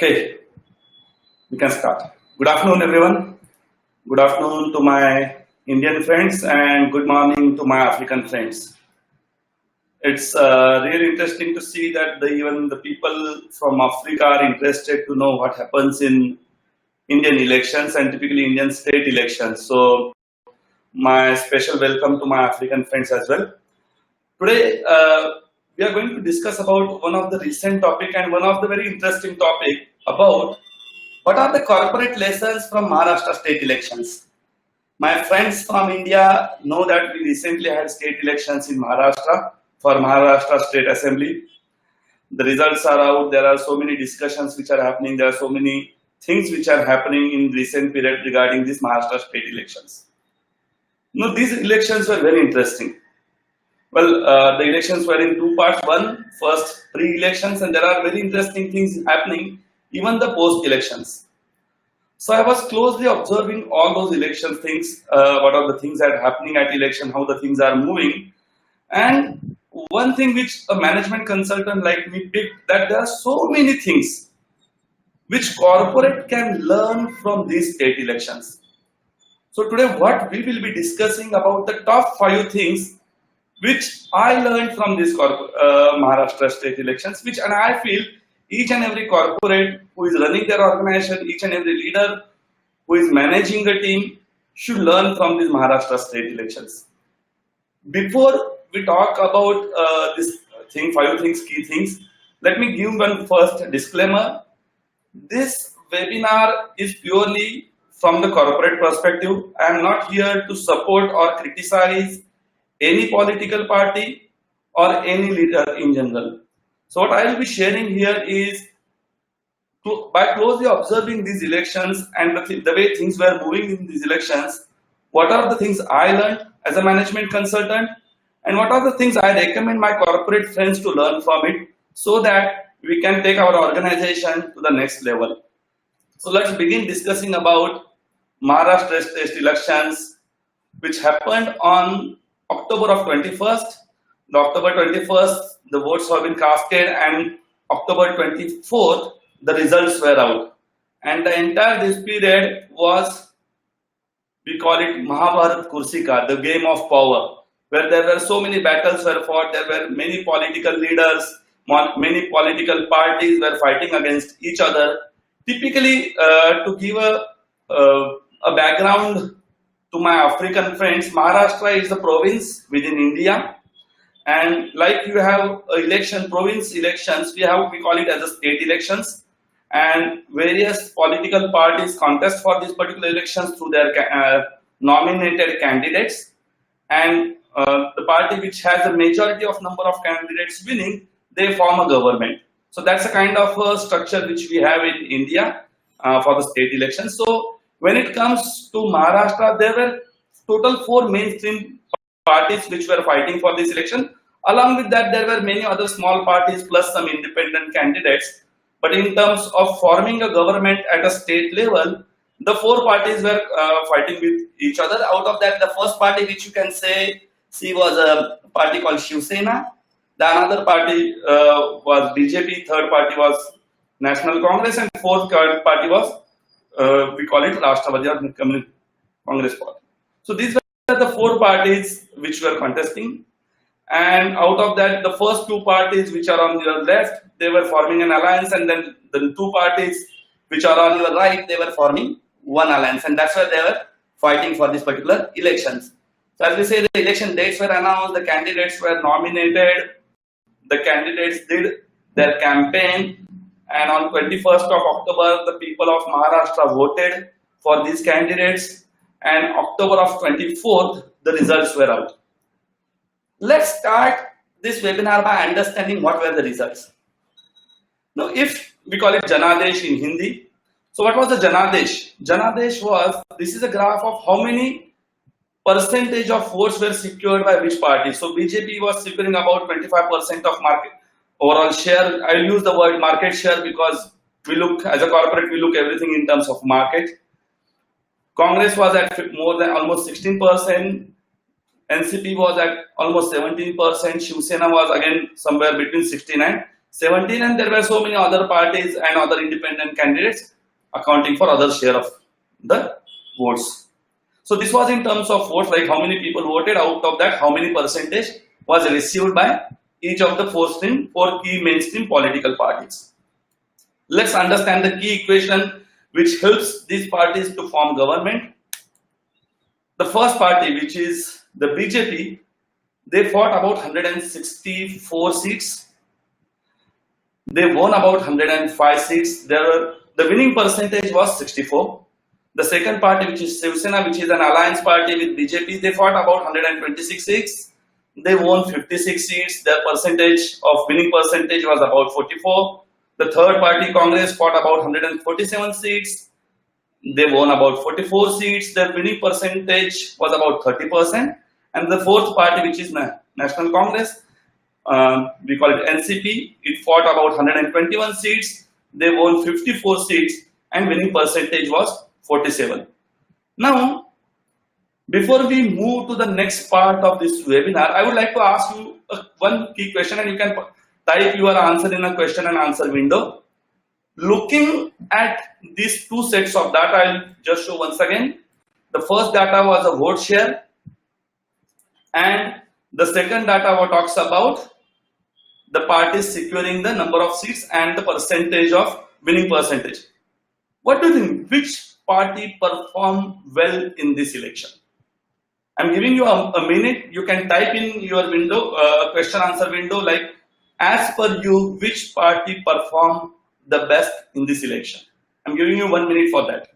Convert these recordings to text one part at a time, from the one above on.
Okay, we can start. Good afternoon, everyone. Good afternoon to my Indian friends and good morning to my African friends. It's really interesting to see that even the people from Africa are interested to know what happens in Indian elections and typically Indian state elections. So, my special welcome to my African friends as well. Today, we are going to discuss about one of the recent topic and one of the very interesting topic about what are the corporate lessons from Maharashtra state elections. My friends from India know that we recently had state elections in Maharashtra for Maharashtra State Assembly. The results are out. There are so many discussions which are happening. There are so many things which are happening in recent period regarding these Maharashtra state elections. Now, these elections were very interesting. Well, the elections were in two parts. One, first pre-elections, and there are very interesting things happening, even the post-elections. So I was closely observing all those election things, what are the things that are happening at election, how the things are moving. And one thing which a management consultant like me picked, that there are so many things which corporate can learn from these state elections. So today what we will be discussing about the top 5 things which I learned from this Maharashtra state elections, and I feel each and every corporate who is running their organization, each and every leader who is managing the team should learn from these Maharashtra state elections. Before we talk about this thing, 5 things, key things, let me give one first disclaimer. This webinar is purely from the corporate perspective. I am not here to support or criticize any political party or any leader in general. So what I will be sharing here is, by closely observing these elections and the way things were moving in these elections, what are the things I learned as a management consultant and what are the things I recommend my corporate friends to learn from it so that we can take our organization to the next level. So let's begin discussing about Maharashtra state elections, which happened on October of 21st. The October 21st, the votes have been casted, and October 24th, the results were out. And the entire this period was, we call it Mahabharat Kursika, the game of power, where there were so many battles were fought. There were many political leaders, many political parties were fighting against each other. Typically, to give a background to my African friends, Maharashtra is a province within India, and like you have province elections, we call it as a state elections, and various political parties contest for these particular elections through their nominated candidates, and the party which has a majority of number of candidates winning, they form a government. So that's a kind of structure which we have in India for the state elections. So when it comes to Maharashtra, there were total 4 mainstream parties which were fighting for this election. Along with that, there were many other small parties plus some independent candidates. But in terms of forming a government at a state level, the 4 parties were fighting with each other. Out of that, the first party which you can see was a party called Shiv Sena. The another party was BJP. Third party was National Congress, and fourth party was we call it Rashtrawadia Congress Party. So these were the 4 parties which were contesting, and out of that, the first 2 parties which are on your left, they were forming an alliance, and then the 2 parties which are on your right, they were forming one alliance, and that's why they were fighting for this particular elections. So as we say, the election dates were announced, the candidates were nominated, the candidates did their campaign, and on 21st of October, the people of Maharashtra voted for these candidates, and October of 24th, the results were out. Let's start this webinar by understanding what were the results. Now, if we call it Janadesh in Hindi, so what was the Janadesh? Janadesh was, this is a graph of how many percentage of votes were secured by which party. So BJP was securing about 25% of market overall share. I'll use the word market share because we look, as a corporate, we look everything in terms of market. Congress was at more than almost 16%. NCP was at almost 17%. Shiv Sena was again somewhere between 69. 17, and there were so many other parties and other independent candidates accounting for other share of the votes. So this was in terms of votes, like how many people voted. Out of that, how many percentage was received by each of the four key mainstream political parties. Let's understand the key equation which helps these parties to form government. The first party, which is the BJP, they fought about 164 seats. They won about 105 seats. The winning percentage was 64. The second party, which is Shiv Sena, which is an alliance party with BJP, they fought about 126 seats. They won 56 seats. Their winning percentage was about 44. The third party, Congress, fought about 147 seats. They won about 44 seats. Their winning percentage was about 30%. And the fourth party, which is National Congress, we call it NCP, it fought about 121 seats. They won 54 seats and winning percentage was 47. Now, before we move to the next part of this webinar, I would like to ask you one key question, and you can type your answer in a question and answer window. Looking at these two sets of data, I'll just show once again. The first data was a vote share, and the second data talks about the parties securing the number of seats and the percentage of winning percentage. What do you think? Which party performed well in this election? I'm giving you a minute. You can type in your window, question answer window, like as per you, which party performed the best in this election? I'm giving you 1 minute for that.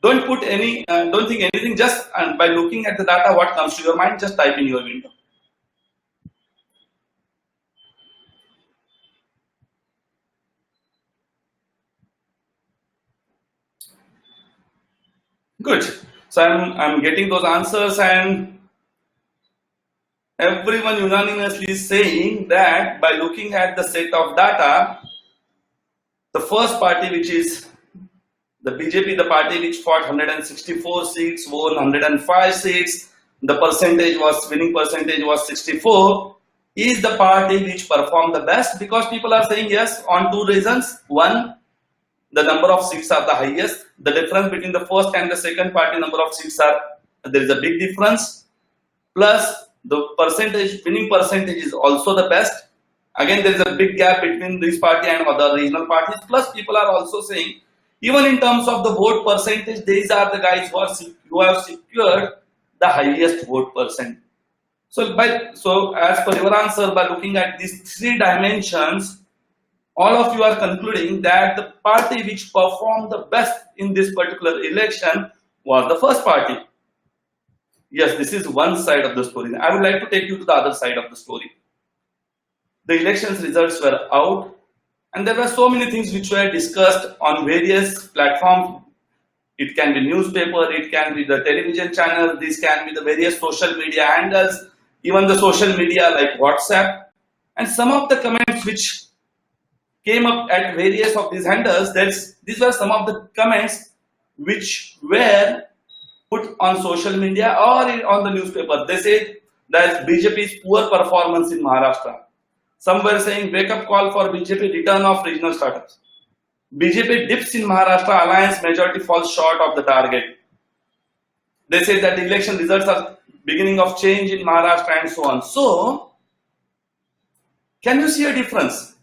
Don't put any, don't think anything, just by looking at the data, what comes to your mind, just type in your window. Good. So I'm getting those answers, and everyone unanimously is saying that by looking at the set of data, the first party, which is the BJP, the party which fought 164 seats, won 105 seats, the winning percentage was 64, is the party which performed the best, because people are saying yes on two reasons. One, the number of seats are the highest. The difference between the first and the second party number of seats there is a big difference. Plus, the winning percentage is also the best. Again, there is a big gap between this party and other regional parties. Plus, people are also saying, even in terms of the vote percentage, these are the guys who have secured the highest vote percent. So, as per your answer, by looking at these three dimensions, all of you are concluding that the party which performed the best in this particular election was the first party. Yes, this is one side of the story. I would like to take you to the other side of the story. The elections results were out, and there were so many things which were discussed on various platforms. It can be newspaper, it can be the television channel, these can be the various social media handles, even the social media like WhatsApp. And some of the comments which came up at various of these handles, these were some of the comments which were put on social media or on the newspaper. They say that BJP's poor performance in Maharashtra. Some were saying wake up call for BJP, return of regional startups. BJP dips in Maharashtra, alliance majority falls short of the target. They say that the election results are beginning of change in Maharashtra and so on. So, can you see a difference?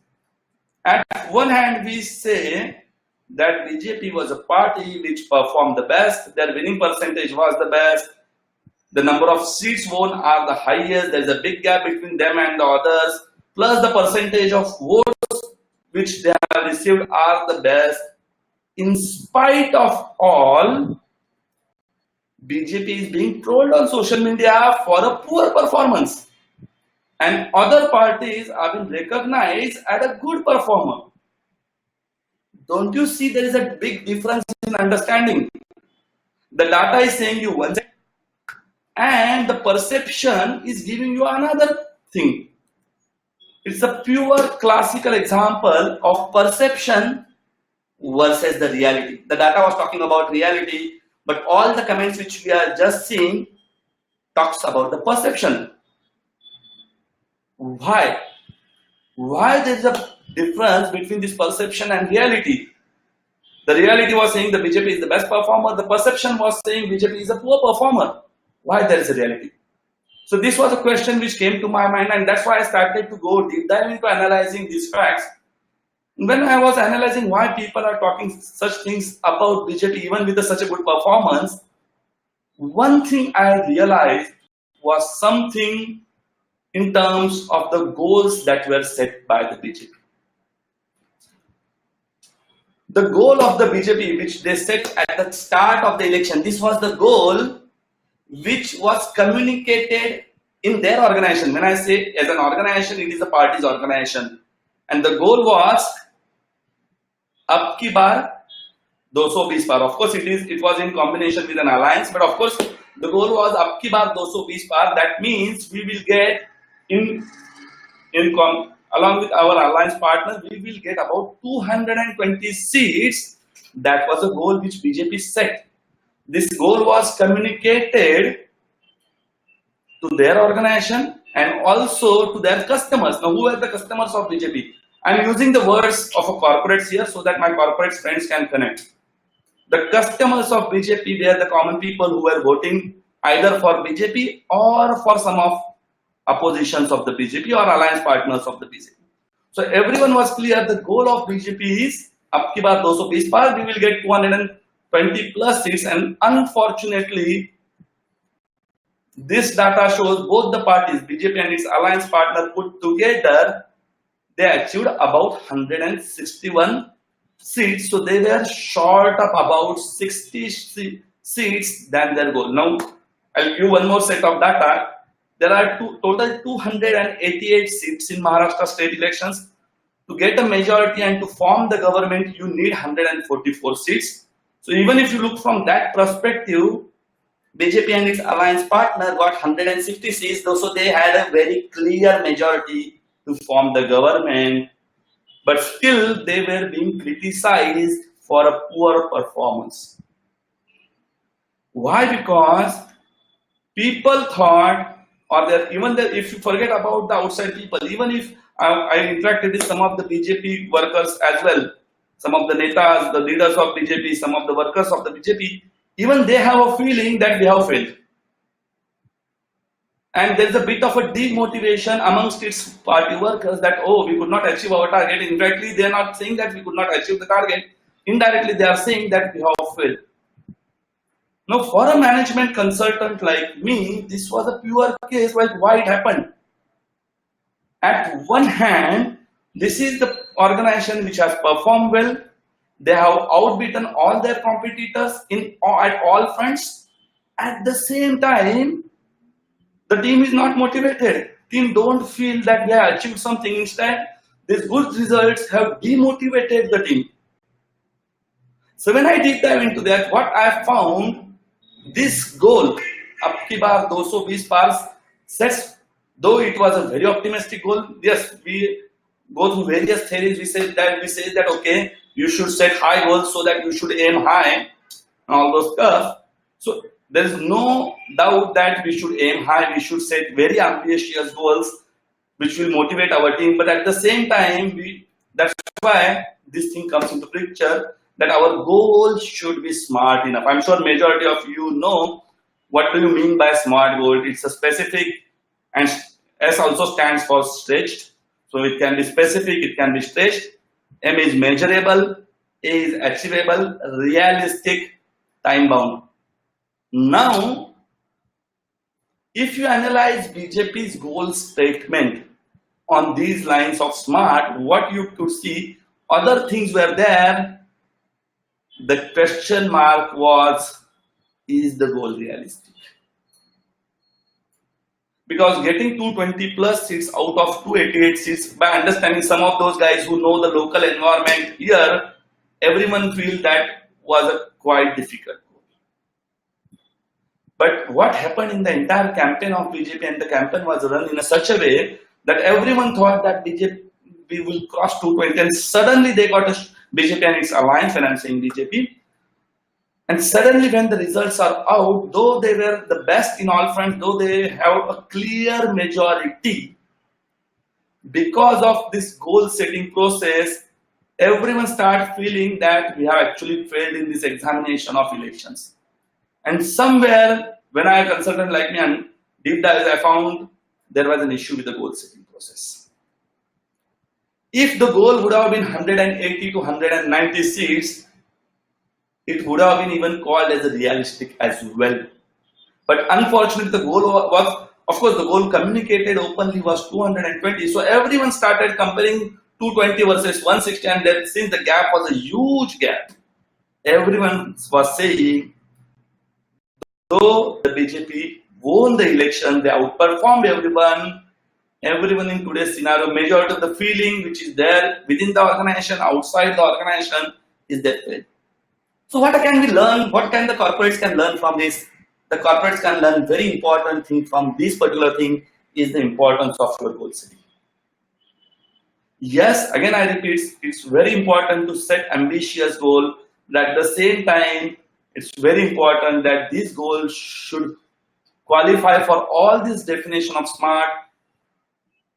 At one hand, we say that BJP was a party which performed the best, their winning percentage was the best, the number of seats won are the highest, there is a big gap between them and the others, plus the percentage of votes which they have received are the best. In spite of all, BJP is being trolled on social media for a poor performance. And other parties are being recognized as a good performer. Don't you see there is a big difference in understanding? The data is saying you one thing, and the perception is giving you another thing. It's a pure classical example of perception versus the reality. The data was talking about reality, but all the comments which we are just seeing talks about the perception. Why? Why there is a difference between this perception and reality? The reality was saying the BJP is the best performer. The perception was saying BJP is a poor performer. Why there is a reality? So this was a question which came to my mind, and that's why I started to go deep dive into analyzing these facts. When I was analyzing why people are talking such things about BJP even with such a good performance, one thing I realized was something in terms of the goals that were set by the BJP. The goal of the BJP, which they set at the start of the election, this was the goal which was communicated in their organization. When I say as an organization, it is a party's organization. And the goal was, Ab ki baar 220 par. Of course, it was in combination with an alliance, but of course, the goal was Ab ki baar 220 par. That means we will get along with our alliance partner, we will get about 220 seats. That was a goal which BJP set. This goal was communicated to their organization and also to their customers. Now, who are the customers of BJP? I'm using the words of a corporate here so that my corporate friends can connect. The customers of BJP, they are the common people who were voting either for BJP or for some of oppositions of the BJP or alliance partners of the BJP. So everyone was clear the goal of BJP is Ab ki baar 220 par, we will get 220 plus seats, and unfortunately this data shows both the parties, BJP and its alliance partner put together, they achieved about 161 seats. So they were short of about 60 seats than their goal. Now I'll give one more set of data. There are total 288 seats in Maharashtra State Elections. To get a majority and to form the government, you need 144 seats. So even if you look from that perspective, BJP and its alliance partner got 160 seats, so they had a very clear majority to form the government. But still, they were being criticized for a poor performance. Why? Because people thought, or if you forget about the outside people, even if I interacted with some of the BJP workers as well, some of the netas, the leaders of BJP, some of the workers of the BJP, even they have a feeling that we have failed. And there's a bit of a demotivation amongst its party workers that, oh, we could not achieve our target. In fact, they are not saying that we could not achieve the target. Indirectly, they are saying that we have failed. Now, for a management consultant like me, this was a pure case like why it happened. At one hand, this is the organization which has performed well. They have outbeaten all their competitors at all fronts. At the same time, the team is not motivated. Team don't feel that they have achieved something. Instead, these good results have demotivated the team. So when I deep dive into that, what I found, this goal, Ab ki baar 220 pars, sets, though it was a very optimistic goal. Yes, we go through various theories. We say that okay, you should set high goals so that you should aim high and all those stuff. So there is no doubt that we should aim high. We should set very ambitious goals which will motivate our team. But at the same time, that's why this thing comes into picture, that our goal should be smart enough. I'm sure majority of you know what do you mean by smart goal. It's a specific, and S also stands for stretched. So it can be specific, it can be stretched. M is measurable, A is achievable, realistic, time bound. Now, if you analyze BJP's goal statement on these lines of smart, what you could see, other things were there. The question mark was, is the goal realistic? Because getting 220 plus seats out of 288 seats, by understanding some of those guys who know the local environment here, everyone feels that was a quite difficult goal. But what happened in the entire campaign of BJP, and the campaign was run in such a way that everyone thought that BJP will cross 220, and suddenly they got a BJP and its alliance, when I'm saying BJP. And suddenly when the results are out, though they were the best in all fronts, though they have a clear majority, because of this goal setting process, everyone start feeling that we have actually failed in this examination of elections. And somewhere, when I consulted like me and deep dive, I found there was an issue with the goal setting process. If the goal would have been 180 to 190 seats, it would have been even called as a realistic as well. But unfortunately, the goal was, of course, the goal communicated openly was 220. So everyone started comparing 220 versus 160, and then since the gap was a huge gap, everyone was saying, though the BJP won the election, they outperformed everyone. Everyone in today's scenario, majority of the feeling which is there within the organization, outside the organization, is that. So what can we learn? What can the corporates can learn from this? The corporates can learn very important thing from this particular thing is the importance of your goal setting. Yes, again I repeat, it's very important to set ambitious goal, but at the same time, it's very important that these goals should qualify for all this definition of SMART.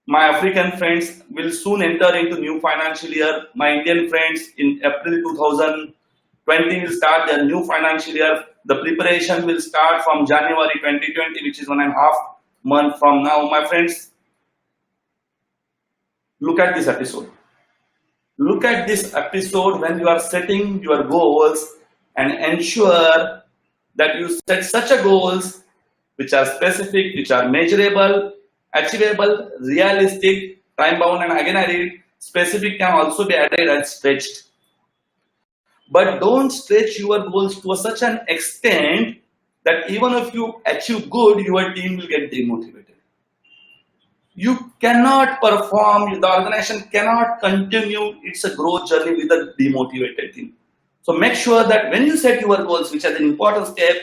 My African friends will soon enter into new financial year. My Indian friends in April 2020 will start their new financial year. The preparation will start from January 2020, which is 1.5 months from now. My friends, look at this episode. Look at this episode when you are setting your goals and ensure that you set such a goals which are specific, which are measurable, achievable, realistic, time bound, and again I read specific can also be added and stretched. But don't stretch your goals to such an extent that even if you achieve good, your team will get demotivated. You cannot perform, the organization cannot continue its growth journey with a demotivated team. So make sure that when you set your goals, which are an important step,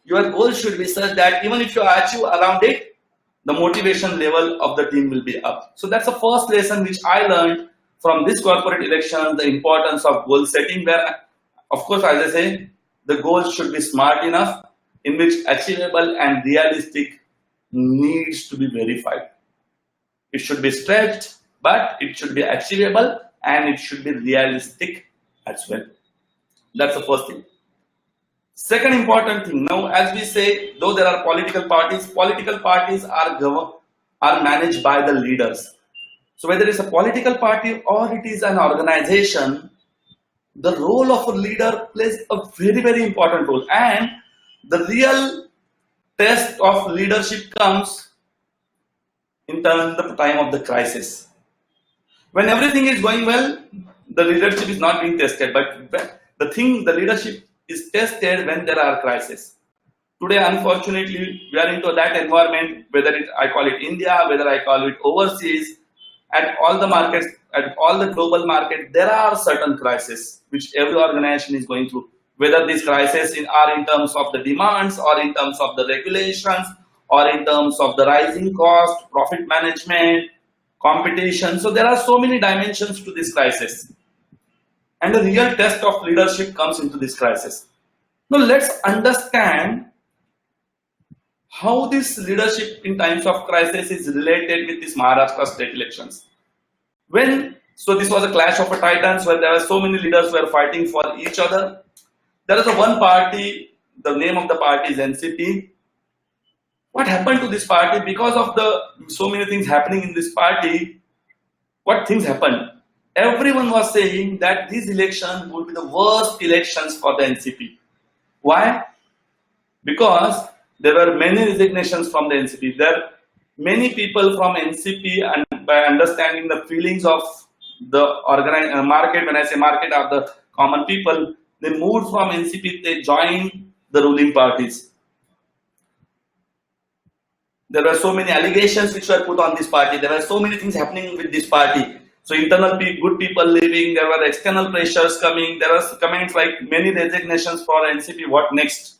your goals should be such that even if you achieve around it, the motivation level of the team will be up. So that's the first lesson which I learned from this corporate election, the importance of goal setting, where, of course, as I say, the goals should be smart enough, in which achievable and realistic needs to be verified. It should be stretched, but it should be achievable and it should be realistic as well. That's the first thing. Second important thing, now as we say, though there are political parties are managed by the leaders. So whether it's a political party or it is an organization, the role of a leader plays a very, very important role. And the real test of leadership comes in terms of the time of the crisis. When everything is going well, the leadership is not being tested. But the leadership is tested when there are crises. Today, unfortunately, we are into that environment, whether I call it India, whether I call it overseas, at all the markets, at all the global markets, there are certain crises which every organization is going through. Whether these crises are in terms of the demands or in terms of the regulations or in terms of the rising cost, profit management, competition. So there are so many dimensions to this crisis. And the real test of leadership comes into this crisis. Now let's understand how this leadership in times of crisis is related with this Maharashtra state elections. So this was a clash of titans where there were so many leaders who were fighting for each other. There is a one party, the name of the party is NCP. What happened to this party? Because of so many things happening in this party, what things happened? Everyone was saying that these elections would be the worst elections for the NCP. Why? Because there were many resignations from the NCP. Many people from NCP, and by understanding the feelings of the organized market, when I say market are the common people, they moved from NCP, they joined the ruling parties. There were so many allegations which were put on this party. There were so many things happening with this party. So internal good people leaving, there were external pressures coming, there was comments like many resignations for NCP, what next?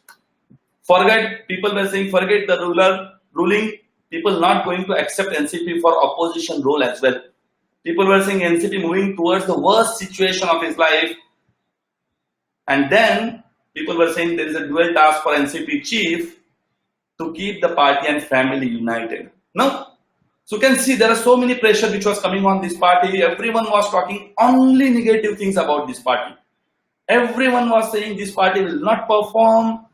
People were saying, forget the ruling, people not going to accept NCP for opposition role as well. People were saying NCP moving towards the worst situation of his life. And then people were saying there is a dual task for NCP chief to keep the party and family united. Now, So you can see there are so many pressure which was coming on this party. Everyone was talking only negative things about this party. Everyone was saying this party will not perform.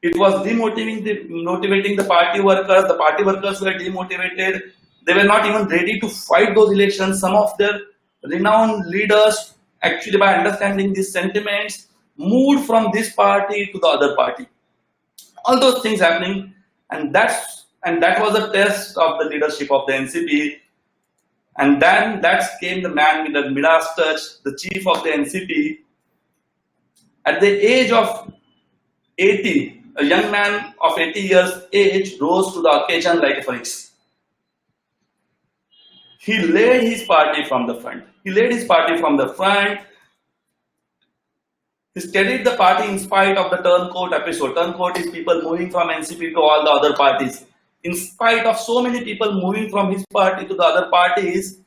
It was motivating the party workers. The party workers were demotivated. They were not even ready to fight those elections. Some of their renowned leaders, actually by understanding these sentiments, moved from this party to the other party. All those things happening, and that was a test of the leadership of the NCP. And then that came the man with the Midas touch, the chief of the NCP. At the age of 80, a young man of 80 years age rose to the occasion like a phoenix. He led his party from the front. He steadied the party in spite of the turncoat episode. Turncoat is people moving from NCP to all the other parties. In spite of so many people moving from his party to the other parties,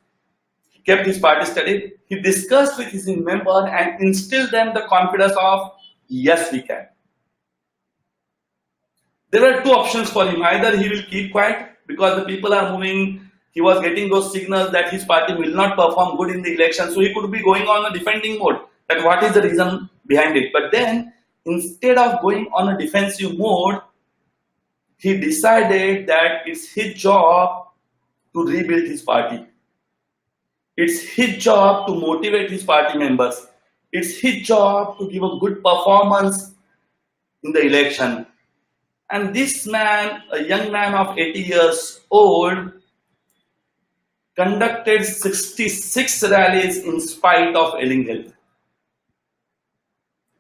he kept his party steady. He discussed with his members and instilled them the confidence of, yes, we can. There were two options for him. Either he will keep quiet because the people are moving. He was getting those signals that his party will not perform good in the election. So he could be going on a defending mode. That what is the reason behind it. But then instead of going on a defensive mode, he decided that it's his job to rebuild his party. It's his job to motivate his party members. It's his job to give a good performance in the election. And this man, a young man of 80 years old, conducted 66 rallies in spite of ailing health.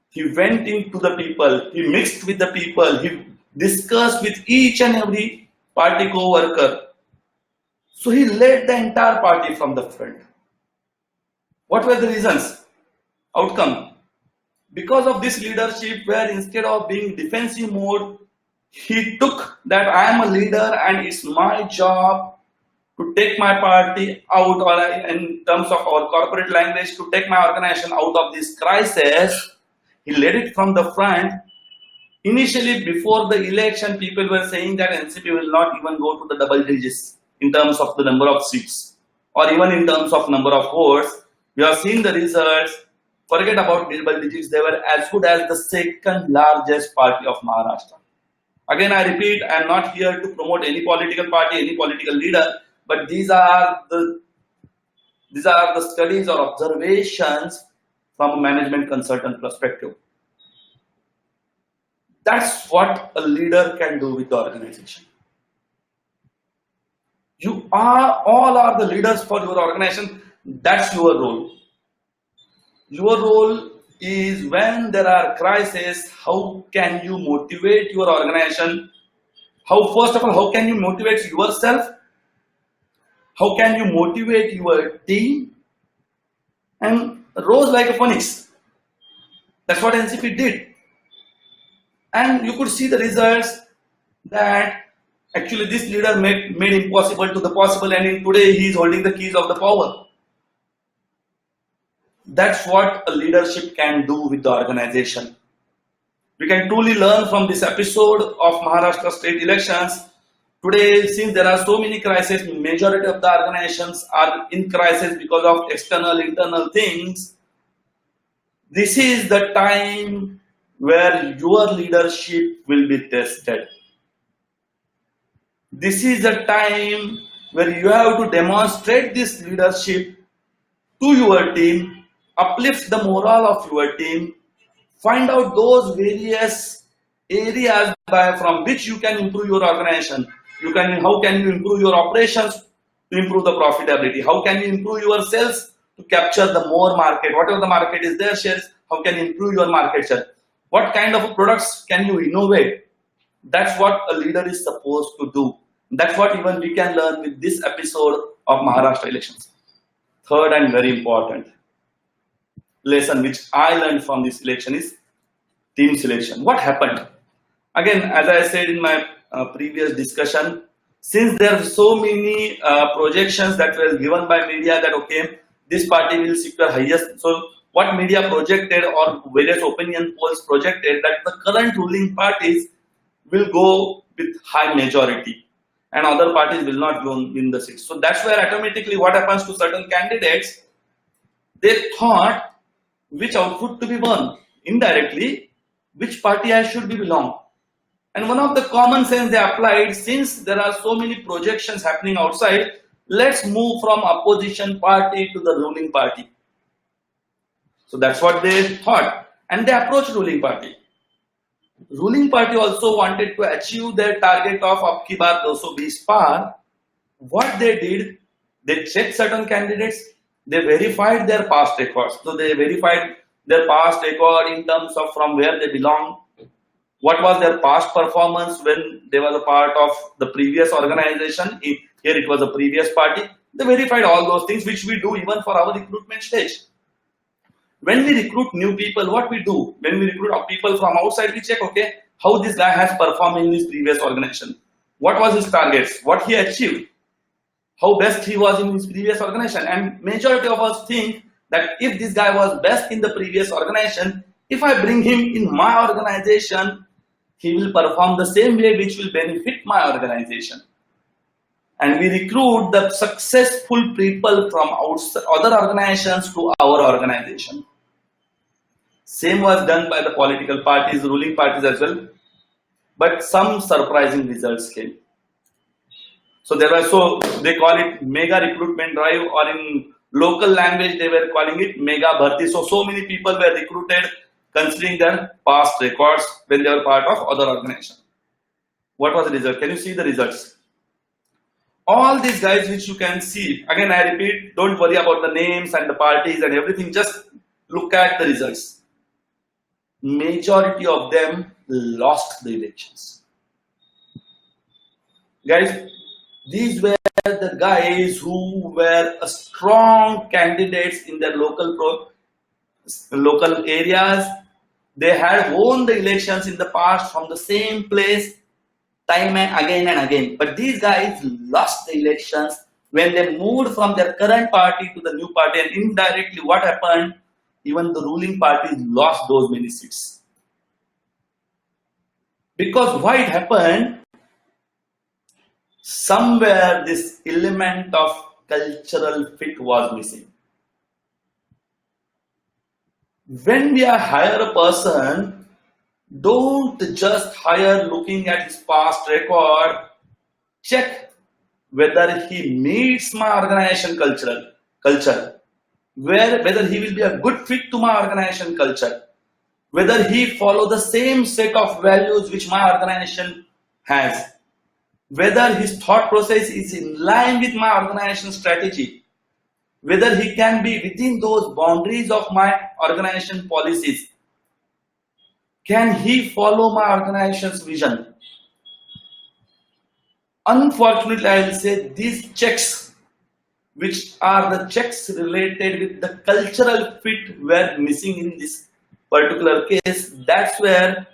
He went into the people, he mixed with the people, he discussed with each and every party co-worker. So he led the entire party from the front. What were the reasons? Outcome. Because of this leadership, where instead of being defensive mode, he took that I am a leader and it's my job to take my party out, or in terms of our corporate language, to take my organization out of this crisis. He led it from the front. Initially, before the election, people were saying that NCP will not even go to the double digits in terms of the number of seats or even in terms of number of votes. We have seen the results. Forget about double digits. They were as good as the second largest party of Maharashtra. Again, I repeat, I am not here to promote any political party, any political leader, but these are the studies or observations from a management consultant perspective. That's what a leader can do with the organization. You all are the leaders for your organization. That's your role. Your role is when there are crises, how can you motivate your organization? First of all, how can you motivate yourself? How can you motivate your team? And rose like a phoenix. That's what NCP did. And you could see the results that actually this leader made impossible to the possible, and today he is holding the keys of the power. That's what a leadership can do with the organization. We can truly learn from this episode of Maharashtra State Elections. Today, since there are so many crises, majority of the organizations are in crisis because of external, internal things. This is the time where your leadership will be tested. This is the time where you have to demonstrate this leadership to your team, uplift the morale of your team, find out those various areas from which you can improve your organization. How can you improve your operations to improve the profitability? How can you improve your sales to capture the more market? Whatever the market is there, shares, how can you improve your market share? What kind of products can you innovate? That's what a leader is supposed to do. That's what even we can learn with this episode of Maharashtra elections. Third and very important lesson which I learned from this election is team selection. What happened? Again, as I said in my previous discussion, since there are so many projections that were given by media that okay, this party will secure highest. So what media projected or various opinion polls projected that the current ruling parties will go with high majority. and other parties will not win the seats. So that's where automatically what happens to certain candidates, they thought which output to be won. Indirectly, which party I should be belong. And one of the common sense they applied, since there are so many projections happening outside, let's move from opposition party to the ruling party. So that's what they thought, and they approached ruling party. Ruling party also wanted to achieve their target of Ab Ki Baar 220 par. What they did, they checked certain candidates, they verified their past records. So they verified their past record in terms of from where they belong, what was their past performance when they were a part of the previous organization. Here it was a previous party. They verified all those things, which we do even for our recruitment stage. When we recruit new people, what we do? When we recruit people from outside, we check, okay, how this guy has performed in his previous organization. What was his targets? What he achieved? How best he was in his previous organization? And majority of us think that if this guy was best in the previous organization, if I bring him in my organization, he will perform the same way, which will benefit my organization. And we recruit the successful people from outside, other organizations to our organization. Same was done by the political parties, ruling parties as well. But some surprising results came. So there were, so they call it mega recruitment drive, or in local language they were calling it mega bharti. So many people were recruited considering their past records when they were part of other organization. What was the result? Can you see the results? All these guys which you can see, again I repeat, don't worry about the names and the parties and everything, just look at the results. Majority of them lost the elections. Guys, these were the guys who were strong candidates in their local areas. They had won the elections in the past from the same place time and again. But these guys lost the elections when they moved from their current party to the new party, and indirectly what happened? Even the ruling party lost those many seats. Because why it happened? Somewhere this element of cultural fit was missing. When we hire a person, don't just hire looking at his past record. Check whether he meets my organization culture, whether he will be a good fit to my organization culture, whether he follow the same set of values which my organization has, whether his thought process is in line with my organization strategy, whether he can be within those boundaries of my organization policies. Can he follow my organization's vision? Unfortunately, I will say these checks, which are the checks related with the cultural fit, were missing in this particular case. That's where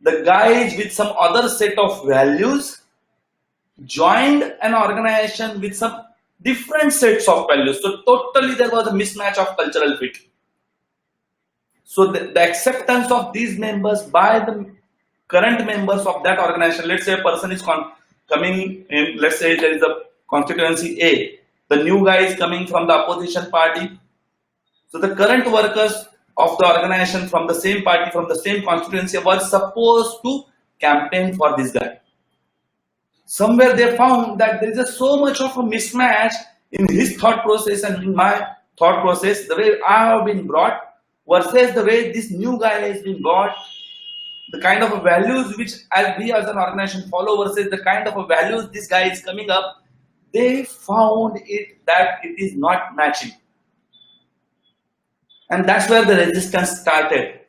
the guys with some other set of values joined an organization with some different sets of values. So totally there was a mismatch of cultural fit. So the acceptance of these members by the current members of that organization, let's say a person is coming in, let's say there is a constituency A, the new guy is coming from the opposition party. So the current workers of the organization from the same party, from the same constituency, were supposed to campaign for this guy. Somewhere they found that there is so much of a mismatch in his thought process and in my thought process, the way I have been brought versus the way this new guy has been brought, the kind of values which as we as an organization follow versus the kind of values this guy is coming up, they found it that it is not matching. And that's where the resistance started.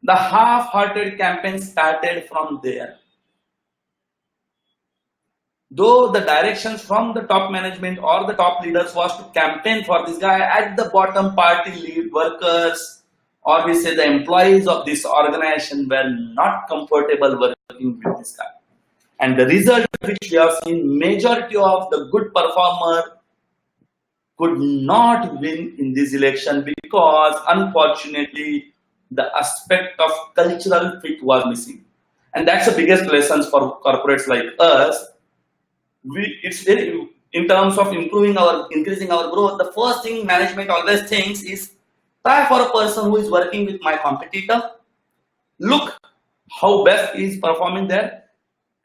The half-hearted campaign started from there. Though the directions from the top management or the top leaders was to campaign for this guy, at the bottom party lead workers, or we say the employees of this organization, were not comfortable working with this guy. And the result which we have seen, majority of the good performer could not win in this election because unfortunately the aspect of cultural fit was missing. And that's the biggest lesson for corporates like us. it's very, in terms of increasing our growth, the first thing management always thinks is try for a person who is working with my competitor, look how best he is performing there,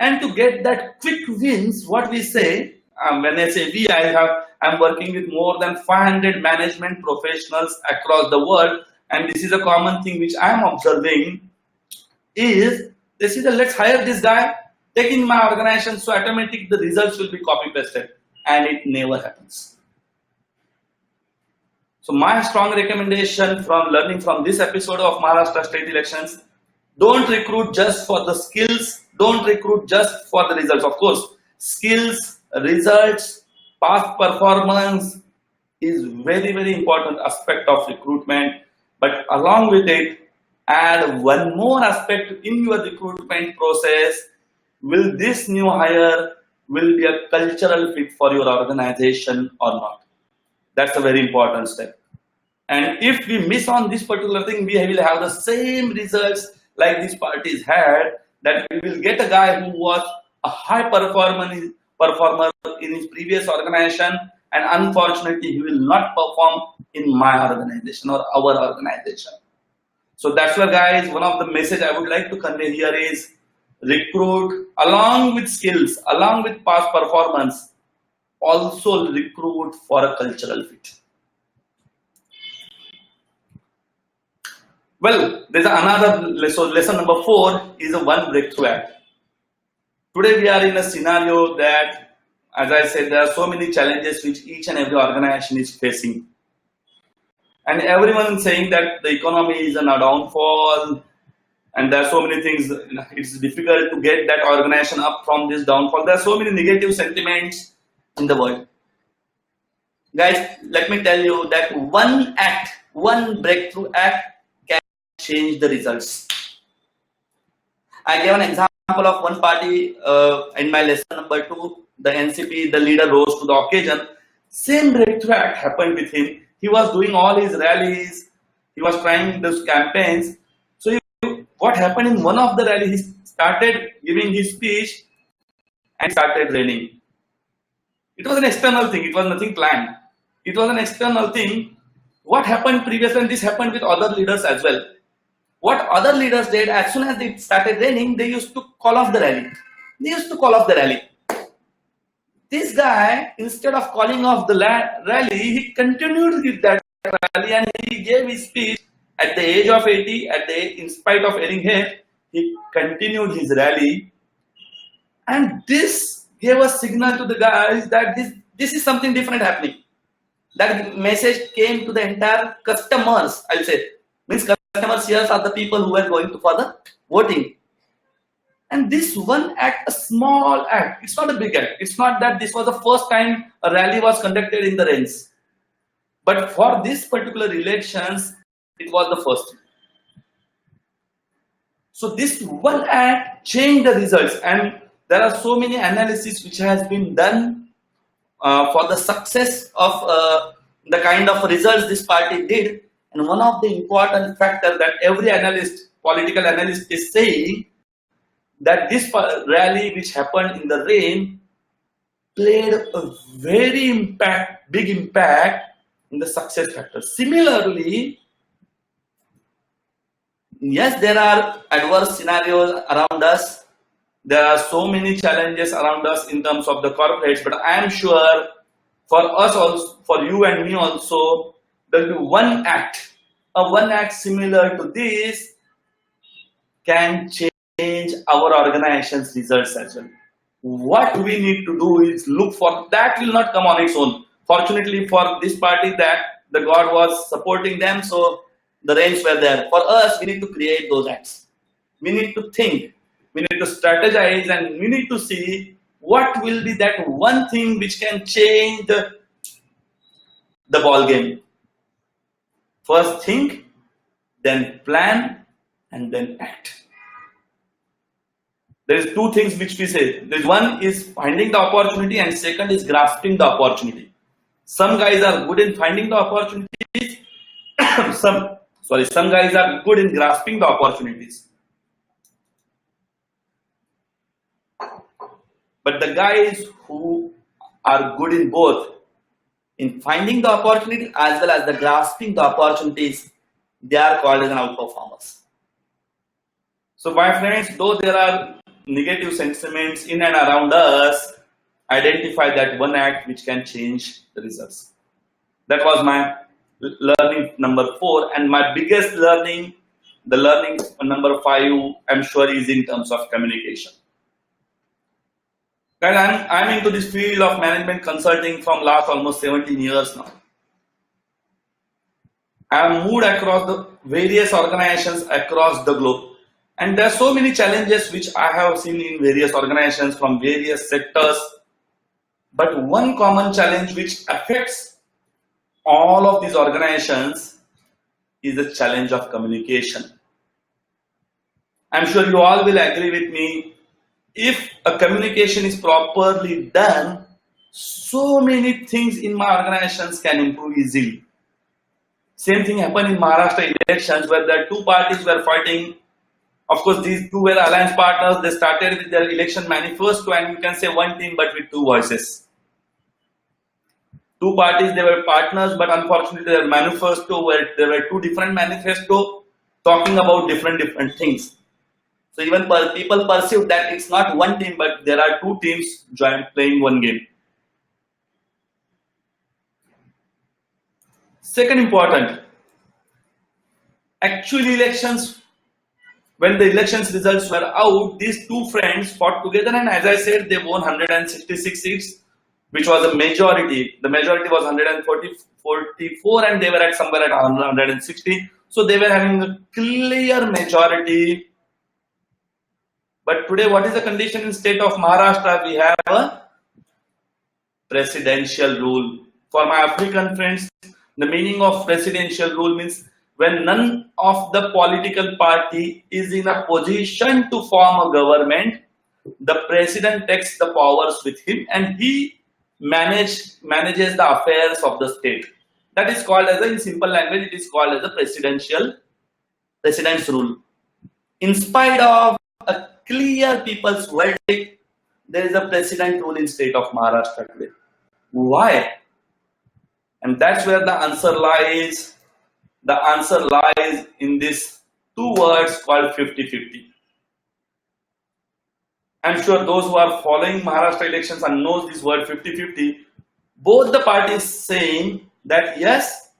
and to get that quick wins, what we say, when I say we, I'm working with more than 500 management professionals across the world, and this is a common thing which I am observing is they say that let's hire this guy, take in my organization, so automatic the results will be copy pasted, and it never happens. So my strong recommendation from learning from this episode of Maharashtra State Elections, don't recruit just for the skills, don't recruit just for the results. Of course, skills, results, past performance is very, very important aspect of recruitment, but along with it, add one more aspect in your recruitment process. Will this new hire will be a cultural fit for your organization or not? That's a very important step. And if we miss on this particular thing, we will have the same results like these parties had, that we will get a guy who was a high performer in his previous organization, and unfortunately he will not perform in my organization or our organization. So that's why, guys, one of the message I would like to convey here is recruit along with skills, along with past performance, also recruit for a cultural fit. Well, there's another lesson. Lesson number 4 is a one breakthrough act. Today we are in a scenario that, as I said, there are so many challenges which each and every organization is facing. And everyone is saying that the economy is in a downfall, and there are so many things, it's difficult to get that organization up from this downfall. There are so many negative sentiments in the world. Guys, let me tell you that one act, one breakthrough act can change the results. I gave an example of one party in my lesson number 2, the NCP, the leader rose to the occasion. Same breakthrough act happened with him. He was doing all his rallies, he was trying those campaigns. So what happened in one of the rallies, he started giving his speech and started raining. It was an external thing, it was nothing planned. It was an external thing. What happened previously, and this happened with other leaders as well. What other leaders did, as soon as it started raining, they used to call off the rally. This guy, instead of calling off the rally, he continued with that rally, and he gave his speech at the age of 80, in spite of ailing hair, he continued his rally. And this gave a signal to the guys that this is something different happening. That message came to the entire customers, I'll say. Means customers here are the people who are going for the voting. And this one act, a small act, it's not a big act. It's not that this was the first time a rally was conducted in the rains. But for this particular elections, it was the first. So this one act changed the results. And there are so many analyses which has been done for the success of the kind of results this party did. And one of the important factors that every analyst, political analyst, is saying that this rally which happened in the rain played a very big impact in the success factor. Similarly, yes, there are adverse scenarios around us. There are so many challenges around us in terms of the corporates, but I am sure for us also, for you and me also, there will be one act similar to this can change our organization's results as well. What we need to do is look for that. Will not come on its own. Fortunately for this party, that the God was supporting them, so the rains were there. For us, we need to create those acts. We need to think. We need to strategize, and we need to see what will be that one thing which can change the ball game. First think, then plan, and then act. There is two things which we say. There's one is finding the opportunity, and second is grasping the opportunity. Some guys are good in finding the opportunities. Some guys are good in grasping the opportunities. But the guys who are good in both, in finding the opportunity as well as the grasping the opportunities, they are called as an outperformers. So my friends, though there are negative sentiments in and around us, identify that one act which can change the results. That was my learning number 4, and my biggest learning, the learning number 5, I'm sure is in terms of communication. Guys, I'm into this field of management consulting from last almost 17 years now. I have moved across the various organizations across the globe. And there are so many challenges which I have seen in various organizations from various sectors. But one common challenge which affects all of these organizations is the challenge of communication. I'm sure you all will agree with me. If a communication is properly done, so many things in my organizations can improve easily. Same thing happened in Maharashtra elections where the two parties were fighting. Of course, these two were alliance partners. They started with their election manifesto, and you can say one team but with two voices. Two parties, they were partners, but unfortunately their manifesto there were two different manifestos talking about different things. So even people perceive that it's not one team, but there are two teams playing one game. Second important, actual elections, when the elections results were out, these two friends fought together, and as I said, they won 166 seats, which was a majority. The majority was 144, and they were at somewhere at 160. So they were having a clear majority. But today, what is the condition in state of Maharashtra? We have a presidential rule. For my African friends, the meaning of presidential rule means when none of the political party is in a position to form a government, the president takes the powers with him and he manages the affairs of the state. That is called as in simple language, it is called as a president's rule. In spite of a clear people's verdict, there is a president rule in state of Maharashtra today. Why? And that's where the answer lies. The answer lies in these two words called 50-50. I'm sure those who are following Maharashtra elections and knows this word 50-50, both the parties saying that yes,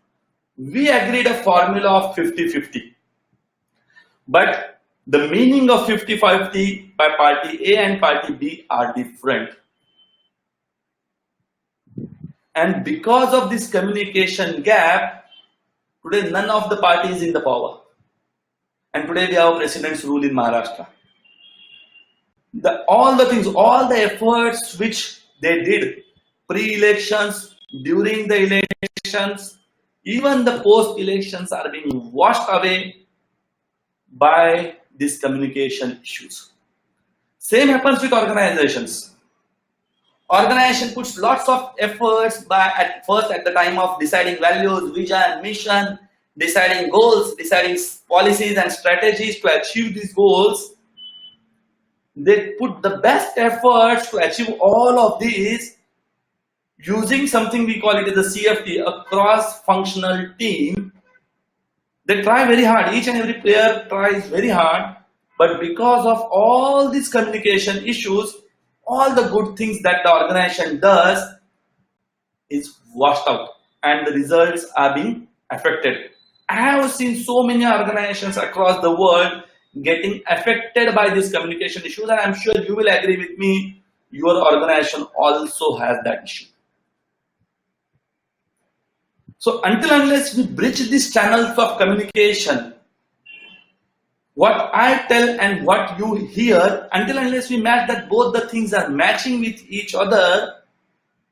we agreed a formula of 50-50. But the meaning of 50-50 by party A and party B are different. And because of this communication gap, today none of the parties is in the power. And today we have a president's rule in Maharashtra. All the efforts which they did, pre-elections, during the elections, even the post-elections are being washed away by these communication issues. Same happens with organizations. Organization puts lots of efforts at the time of deciding values, vision, mission, deciding goals, deciding policies and strategies to achieve these goals. They put the best efforts to achieve all of these using something we call it as a CFT, a cross-functional team. They try very hard. Each and every player tries very hard. But because of all these communication issues, all the good things that the organization does is washed out and the results are being affected. I have seen so many organizations across the world getting affected by these communication issues, and I'm sure you will agree with me, your organization also has that issue. So until unless we bridge these channels of communication, what I tell and what you hear, until unless we match that both the things are matching with each other,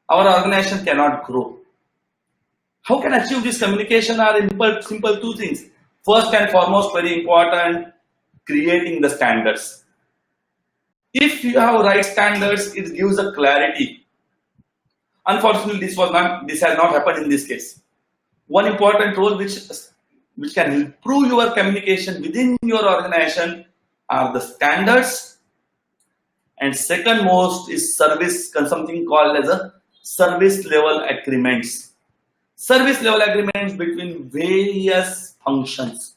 our organization cannot grow. How can I achieve this communication are simple two things. First and foremost, very important, creating the standards. If you have right standards, it gives a clarity. Unfortunately, this has not happened in this case. One important role which can improve your communication within your organization are the standards and second most is something called as a service level agreements. Service level agreements between various functions.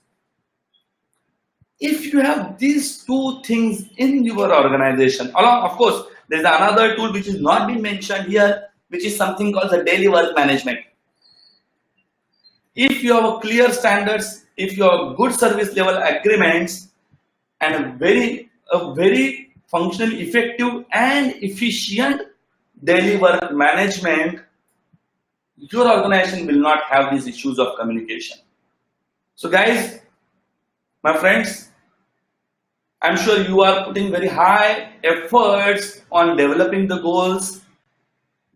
If you have these two things in your organization, along, of course, there's another tool which is not being mentioned here, which is something called the daily work management. If you have clear standards, if you have good service level agreements, and a very functional, effective, and efficient daily work management, your organization will not have these issues of communication. So guys, my friends, I'm sure you are putting very high efforts on developing the goals,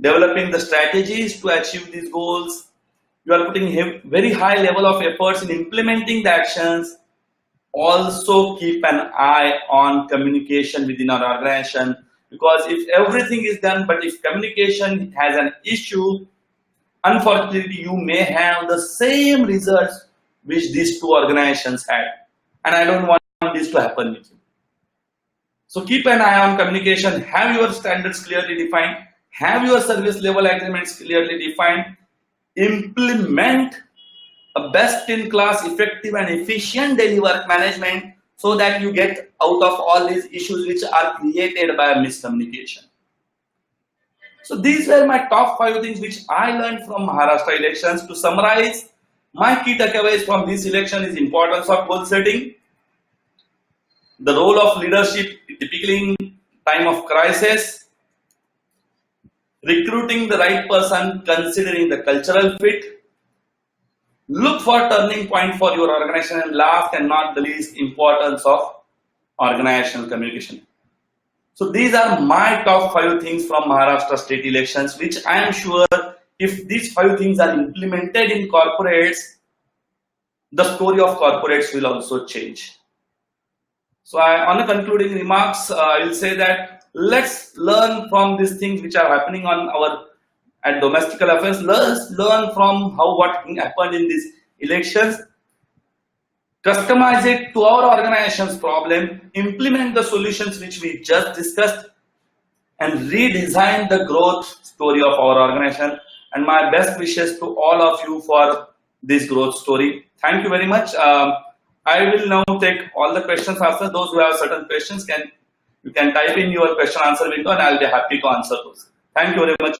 developing the strategies to achieve these goals. You are putting very high level of efforts in implementing the actions. Also keep an eye on communication within our organization, because if everything is done but if communication has an issue, unfortunately you may have the same results which these two organizations had, and I don't want this to happen with you. So keep an eye on communication, have your standards clearly defined, have your service level agreements clearly defined, implement a best-in-class, effective and efficient daily work management so that you get out of all these issues which are created by miscommunication. So these were my top 5 things which I learned from Maharashtra elections. To summarize, my key takeaways from this election is importance of goal setting, the role of leadership typically in time of crisis, recruiting the right person considering the cultural fit, look for turning point for your organization, and last and not the least, importance of organizational communication. So these are my top 5 things from Maharashtra state elections, which I am sure if these 5 things are implemented in corporates, the story of corporates will also change. So on the concluding remarks, I will say that let's learn from these things which are happening on our at domestic affairs. Let's learn from what happened in these elections, customize it to our organization's problem, implement the solutions which we just discussed, and redesign the growth story of our organization. And my best wishes to all of you for this growth story. Thank you very much. I will now take all the questions. After those who have certain questions, you can type in your question answer window and I'll be happy to answer those. Thank you very much.